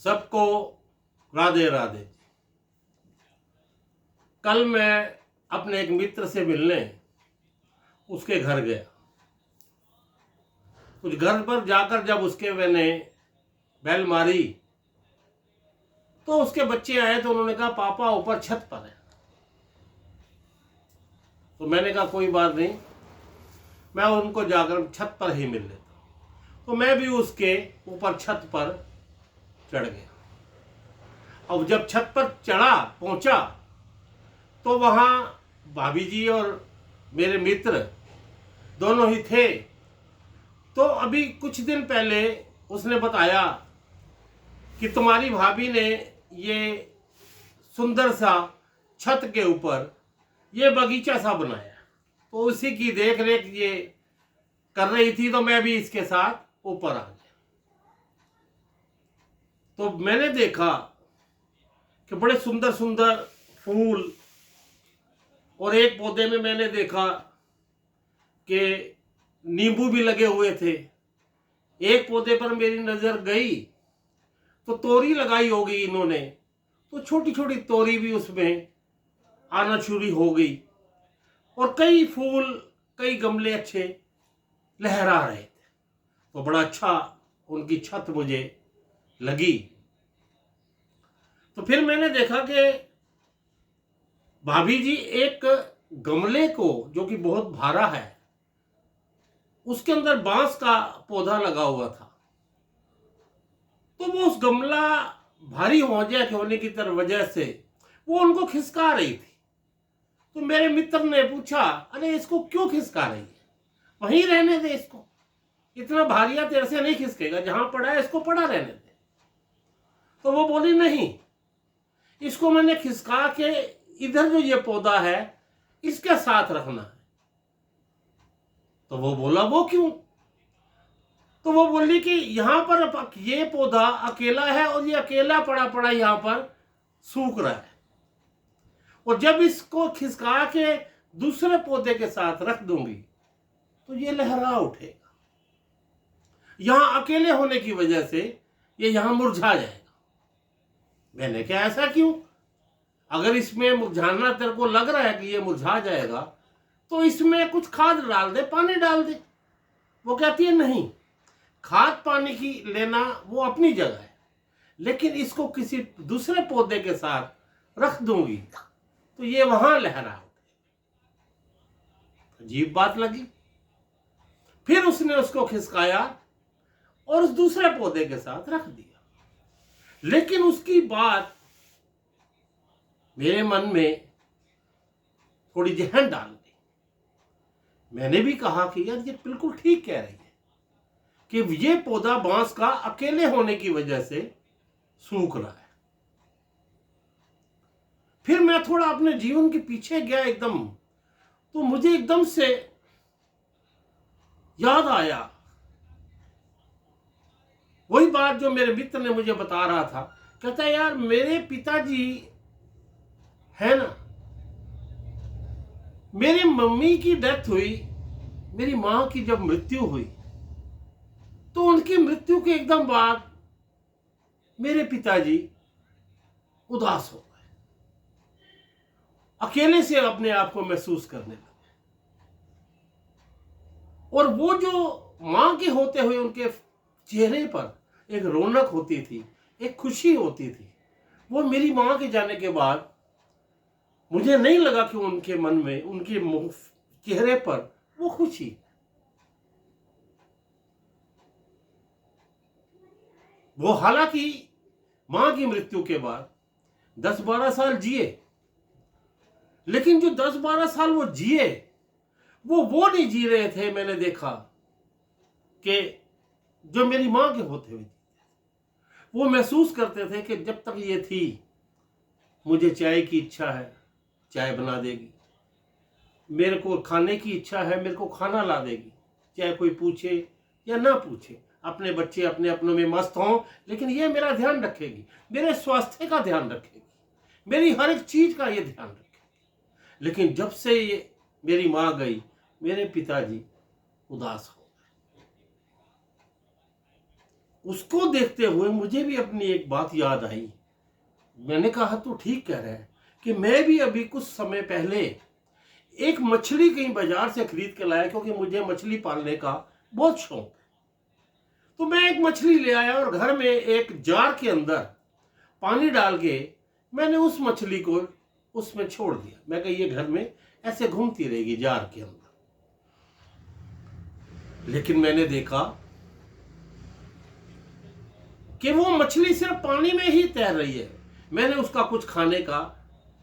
सबको राधे राधे। कल मैं अपने एक मित्र से मिलने उसके घर गया। उस घर पर जाकर जब उसके मैंने बेल मारी तो उसके बच्चे आए, तो उन्होंने कहा पापा ऊपर छत पर है। तो मैंने कहा कोई बात नहीं, मैं उनको जाकर छत पर ही मिल लेता हूँ। तो मैं भी उसके ऊपर छत पर चढ़ गया। अब जब छत पर पहुंचा तो वहां भाभी जी और मेरे मित्र दोनों ही थे। तो अभी कुछ दिन पहले उसने बताया कि तुम्हारी भाभी ने ये सुंदर सा छत के ऊपर ये बगीचा सा बनाया, तो उसी की देख रेख ये कर रही थी। तो मैं भी इसके साथ ऊपर आ गया। तो मैंने देखा कि बड़े सुंदर सुंदर फूल, और एक पौधे में मैंने देखा कि नींबू भी लगे हुए थे। एक पौधे पर मेरी नजर गई तो तोरी लगाई होगी इन्होंने, तो छोटी छोटी तोरी भी उसमें आना शुरू हो गई। और कई फूल, कई गमले अच्छे लहरा रहे थे। तो बड़ा अच्छा उनकी छत मुझे लगी। तो फिर मैंने देखा कि भाभी जी एक गमले को, जो कि बहुत भारा है, उसके अंदर बांस का पौधा लगा हुआ था। तो वो उस गमला भारी होने की वजह से वो उनको खिसका रही थी। तो मेरे मित्र ने पूछा, अरे इसको क्यों खिसका रही है, वहीं रहने दे इसको, इतना भारिया तेरे से नहीं खिसकेगा, जहां पड़ा है इसको पड़ा रहने दे। तो वो बोली नहीं, इसको मैंने खिसका के इधर जो ये पौधा है इसके साथ रखना है। तो वो बोला वो क्यों? तो वो बोली कि यहां पर ये पौधा अकेला है और ये अकेला पड़ा पड़ा यहां पर सूख रहा है, और जब इसको खिसका के दूसरे पौधे के साथ रख दूंगी तो ये लहरा उठेगा। यहां अकेले होने की वजह से ये यहां मुरझा जाएगा। मैंने कहा ऐसा क्यों? अगर इसमें मुरझाना तेरे को लग रहा है कि ये मुरझा जाएगा तो इसमें कुछ खाद डाल दे, पानी डाल दे। वो कहती है नहीं, खाद पानी की लेना वो अपनी जगह है, लेकिन इसको किसी दूसरे पौधे के साथ रख दूंगी तो ये वहां लहरा उठे। अजीब बात लगी। फिर उसने उसको खिसकाया और उस दूसरे पौधे के साथ रख दिया। लेकिन उसकी बात मेरे मन में थोड़ी जहन डाल दी। मैंने भी कहा कि यार ये बिल्कुल ठीक कह रही है कि ये पौधा बांस का अकेले होने की वजह से सूख रहा है। फिर मैं थोड़ा अपने जीवन के पीछे गया एकदम, तो मुझे एकदम से याद आया वही बात जो मेरे मित्र ने मुझे बता रहा था। कहता है यार मेरे पिताजी है ना, मेरी मम्मी की डेथ हुई, मेरी मां की जब मृत्यु हुई तो उनकी मृत्यु के एकदम बाद मेरे पिताजी उदास हो गए, अकेले से अपने आप को महसूस करने लगे। और वो जो मां के होते हुए उनके चेहरे पर एक रौनक होती थी, एक खुशी होती थी, वो मेरी मां के जाने के बाद मुझे नहीं लगा कि उनके मन में, उनके चेहरे पर वो खुशी। वो हालांकि मां की मृत्यु के बाद 10-12 साल जिए, लेकिन जो 10-12 साल वो जिए वो नहीं जी रहे थे। मैंने देखा कि जो मेरी मां के होते हुए वो महसूस करते थे कि जब तक ये थी मुझे चाय की इच्छा है, चाय बना देगी, मेरे को खाने की इच्छा है, मेरे को खाना ला देगी, चाहे कोई पूछे या ना पूछे। अपने बच्चे अपने अपनों में मस्त हों, लेकिन ये मेरा ध्यान रखेगी, मेरे स्वास्थ्य का ध्यान रखेगी, मेरी हर एक चीज का ये ध्यान रखेगी। लेकिन जब से ये मेरी मां गई, मेरे पिताजी उदास हो गए। उसको देखते हुए मुझे भी अपनी एक बात याद आई। मैंने कहा तो ठीक कह रहा है कि मैं भी अभी कुछ समय पहले एक मछली कहीं बाजार से खरीद के लाया, क्योंकि मुझे मछली पालने का बहुत शौक है। तो मैं एक मछली ले आया और घर में एक जार के अंदर पानी डाल के मैंने उस मछली को उसमें छोड़ दिया। मैं कहा ये घर में ऐसे घूमती रहेगी जार के अंदर। लेकिन मैंने देखा कि वो मछली सिर्फ पानी में ही तैर रही है। मैंने उसका कुछ खाने का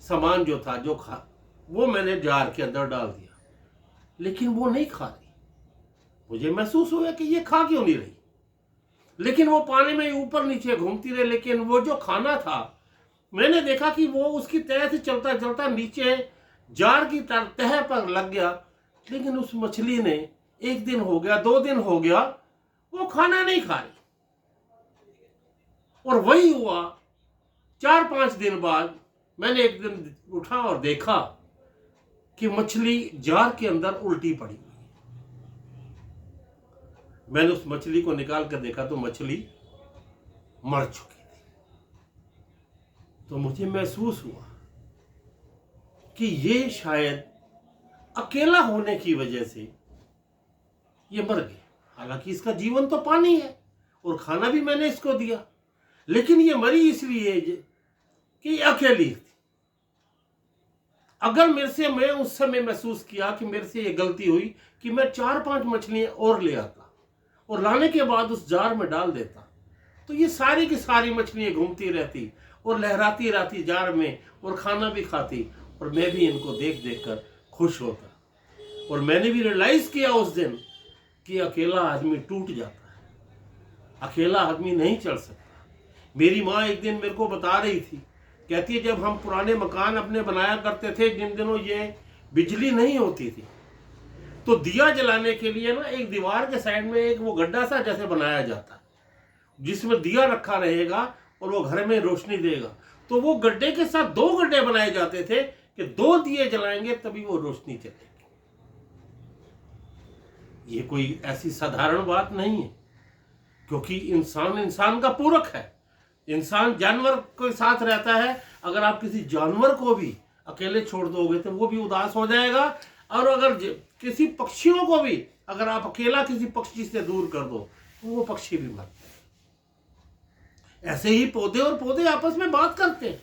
सामान जो था, वो मैंने जार के अंदर डाल दिया, लेकिन वो नहीं खा रही। मुझे महसूस हुआ कि ये खा क्यों नहीं रही, लेकिन वो पानी में ऊपर नीचे घूमती रही। लेकिन वो जो खाना था, मैंने देखा कि वो उसकी तह से चलता चलता नीचे जार की तह पर लग गया। लेकिन उस मछली ने 1 दिन हो गया, 2 दिन हो गया, वो खाना नहीं खा रही। और वही हुआ 4-5 दिन बाद मैंने एक दिन उठा और देखा कि मछली जार के अंदर उल्टी पड़ी हुई। मैंने उस मछली को निकाल कर देखा तो मछली मर चुकी थी। तो मुझे महसूस हुआ कि ये शायद अकेला होने की वजह से ये मर गया। हालांकि इसका जीवन तो पानी है और खाना भी मैंने इसको दिया, लेकिन ये मरी इसलिए कि अकेली थी। अगर मेरे से, मैं उस समय महसूस किया कि मेरे से ये गलती हुई कि मैं 4-5 मछलियां और ले आता और लाने के बाद उस जार में डाल देता, तो ये सारी की सारी मछलियां घूमती रहती और लहराती रहती जार में और खाना भी खाती, और मैं भी इनको देख देख कर खुश होता। और मैंने भी रियलाइज किया उस दिन कि अकेला आदमी टूट जाता है, अकेला आदमी नहीं चल सकता। मेरी माँ एक दिन मेरे को बता रही थी, कहती है जब हम पुराने मकान अपने बनाया करते थे, जिन दिनों ये बिजली नहीं होती थी, तो दिया जलाने के लिए ना एक दीवार के साइड में एक वो गड्ढा सा जैसे बनाया जाता है, जिसमें दिया रखा रहेगा और वो घर में रोशनी देगा। तो वो गड्ढे के साथ 2 गड्ढे बनाए जाते थे कि 2 दिए जलाएंगे तभी वो रोशनी चलेगी। ये कोई ऐसी साधारण बात नहीं है, क्योंकि इंसान का पूरक है। इंसान जानवर के साथ रहता है। अगर आप किसी जानवर को भी अकेले छोड़ दोगे तो वो भी उदास हो जाएगा, और अगर किसी पक्षियों को भी अगर आप अकेला किसी पक्षी से दूर कर दो तो वो पक्षी भी मर जाए। ऐसे ही पौधे और पौधे आपस में बात करते हैं,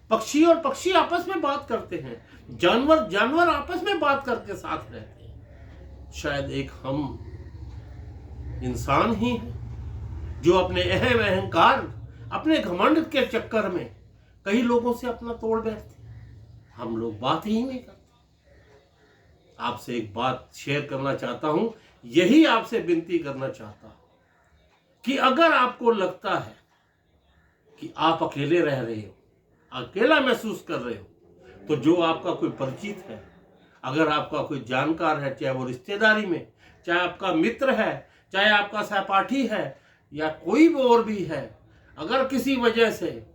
पक्षी और पक्षी आपस में बात करते हैं, जानवर आपस में बात करके साथ रहते हैं। शायद एक हम इंसान ही हैं जो अपने अहंकार, अपने घमंड के चक्कर में कई लोगों से अपना तोड़ बैठते। हम लोग बात ही नहीं करते। आपसे एक बात शेयर करना चाहता हूं, यही आपसे विनती करना चाहता हूं कि अगर आपको लगता है कि आप अकेले रह रहे हो, अकेला महसूस कर रहे हो, तो जो आपका कोई परिचित है, अगर आपका कोई जानकार है, चाहे वो रिश्तेदारी में, चाहे आपका मित्र है, चाहे आपका सहपाठी है, या कोई भी और भी है, अगर किसी वजह से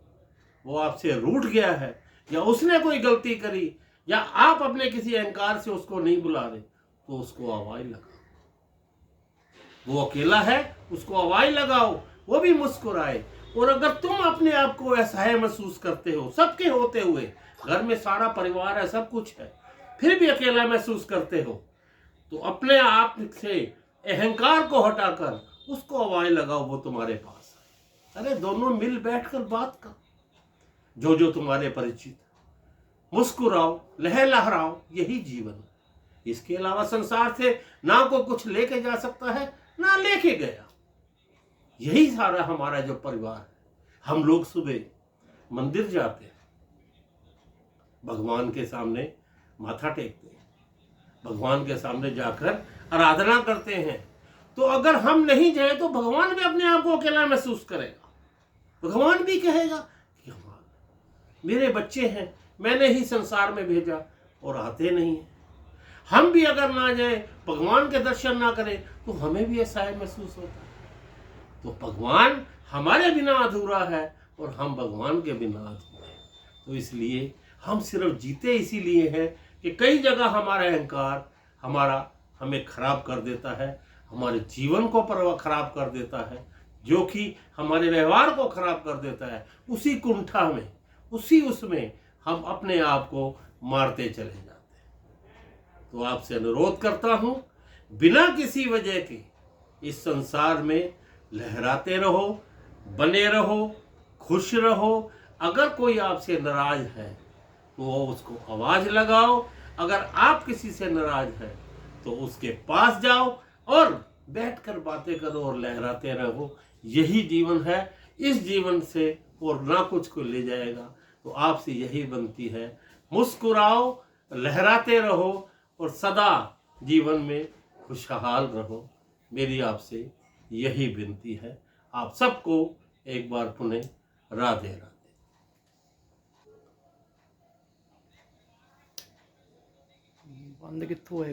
वो आपसे रूठ गया है, या उसने कोई गलती करी, या आप अपने किसी अहंकार से उसको नहीं बुला रहे, तो उसको आवाज लगाओ। वो अकेला है, उसको आवाज लगाओ, वो भी मुस्कुराए। और अगर तुम अपने आप को असहाय महसूस करते हो, सबके होते हुए, घर में सारा परिवार है, सब कुछ है, फिर भी अकेला महसूस करते हो, तो अपने आप से अहंकार को हटाकर उसको आवाज लगाओ, वो तुम्हारे पास है। अरे दोनों मिल बैठकर बात करो, जो तुम्हारे परिचित, मुस्कुराओ, लहराओ, यही जीवन है। इसके अलावा संसार से ना को कुछ लेके जा सकता है, ना लेके गया। यही सारा हमारा जो परिवार है। हम लोग सुबह मंदिर जाते हैं, भगवान के सामने माथा टेकते हैं, भगवान के सामने जाकर आराधना करते हैं। तो अगर हम नहीं जाए तो भगवान भी अपने आप को अकेला महसूस करेगा। भगवान भी कहेगा कि मेरे बच्चे हैं, मैंने ही संसार में भेजा और आते नहीं हैं। हम भी अगर ना जाए, भगवान के दर्शन ना करें, तो हमें भी असहाय महसूस होता है। तो भगवान हमारे बिना अधूरा है और हम भगवान के बिना अधूरे हैं। तो इसलिए हम सिर्फ जीते इसीलिए हैं कि कई जगह हमारा अहंकार हमें खराब कर देता है, हमारे जीवन को खराब कर देता है। जो कि हमारे व्यवहार को खराब कर देता है, उसी कुंठा में, उसी उसमें हम अपने आप को मारते चले जाते हैं। तो आपसे अनुरोध करता हूं, बिना किसी वजह के इस संसार में लहराते रहो, बने रहो, खुश रहो। अगर कोई आपसे नाराज है तो उसको आवाज लगाओ, अगर आप किसी से नाराज हैं तो उसके पास जाओ और बैठकर बातें करो और लहराते रहो। यही जीवन है। इस जीवन से और ना कुछ को ले जाएगा। तो आपसे यही बनती है, मुस्कुराओ, लहराते रहो और सदा जीवन में खुशहाल रहो। मेरी आपसे यही विनती है। आप सबको एक बार पुनः राधे राधे। बंद कित्थों होएगा?